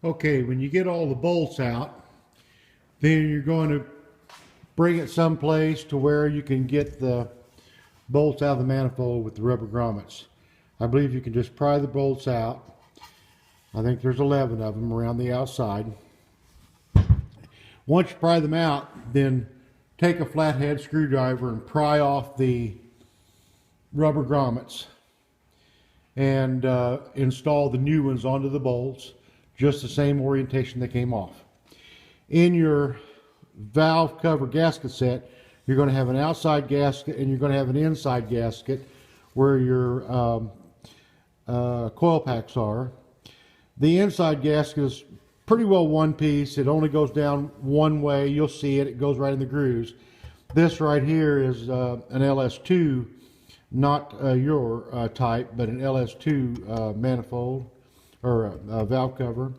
Okay, when you get all the bolts out, then you're going to bring it someplace to where you can get the bolts out of the manifold with the rubber grommets. I believe you can just pry the bolts out. I think there's 11 of them around the outside. Once you pry them out, then take a flathead screwdriver and pry off the rubber grommets and install the new ones onto the bolts, just the same orientation they came off. In your valve cover gasket set, you're going to have an outside gasket and you're going to have an inside gasket where your coil packs are. The inside gasket is pretty well one piece. It only goes down one way. You'll see it. It goes right in the grooves. This right here is an LS2, not your type, but an LS2 manifold or valve cover.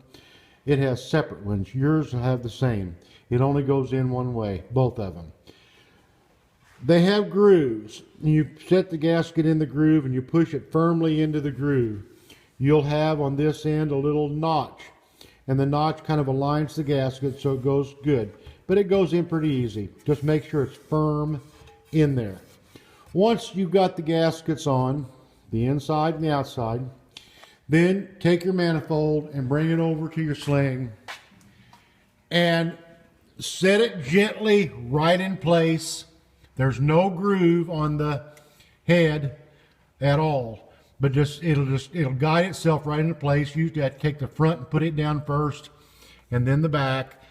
It has separate ones. Yours will have the same. It only goes in one way, both of them. They have grooves. You set the gasket in the groove and you push it firmly into the groove. You'll have on this end a little notch, and the notch kind of aligns the gasket so it goes good. But it goes in pretty easy. Just make sure it's firm in there. Once you've got the gaskets on, the inside and the outside, then take your manifold and bring it over to your sling and set it gently right in place. There's no groove on the head at all, but it'll guide itself right into place. You have to take the front and put it down first, and then the back,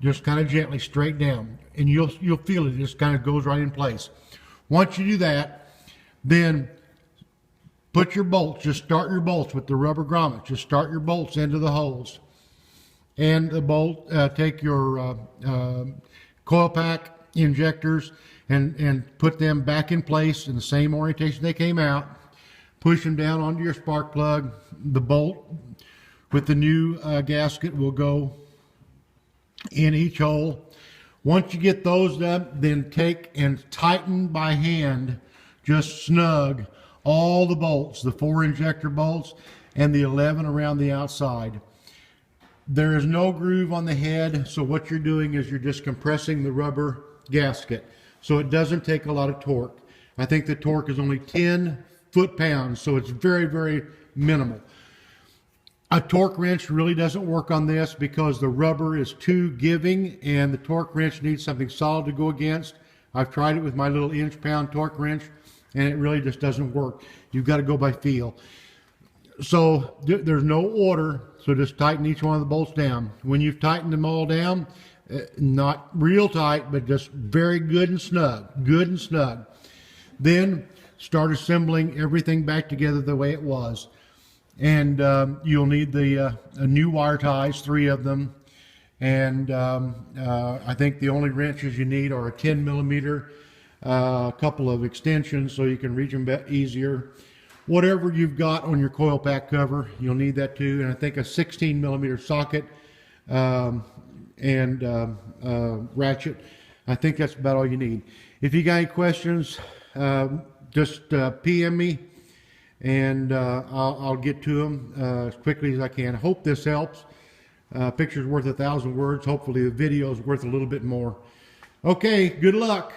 just kind of gently straight down, and you'll feel it just kind of goes right in place. Once you do that, then put your bolts, just start your bolts with the rubber grommets. Just start your bolts into the holes. And the bolt, take your coil pack injectors and put them back in place in the same orientation they came out. Push them down onto your spark plug. The bolt with the new gasket will go in each hole. Once you get those done, then take and tighten by hand, just snug, all the bolts, the 4 injector bolts and the 11 around the outside. There is no groove on the head, so what you're doing is you're just compressing the rubber gasket, so it doesn't take a lot of torque. I think the torque is only 10 foot-pounds, so it's very, very minimal. A torque wrench really doesn't work on this because the rubber is too giving and the torque wrench needs something solid to go against. I've tried it with my little inch-pound torque wrench and it really just doesn't work. You've got to go by feel. So there's no order, so just tighten each one of the bolts down. When you've tightened them all down, not real tight, but just very good and snug, then start assembling everything back together the way it was. And you'll need the new wire ties, 3 of them. And I think the only wrenches you need are a 10 millimeter, a couple of extensions so you can reach them easier. Whatever you've got on your coil pack cover, you'll need that too. And I think a 16 millimeter socket and ratchet. I think that's about all you need. If you got any questions, just PM me and I'll get to them as quickly as I can. I hope this helps. Picture's worth 1,000 words. Hopefully the video is worth a little bit more. Okay, good luck.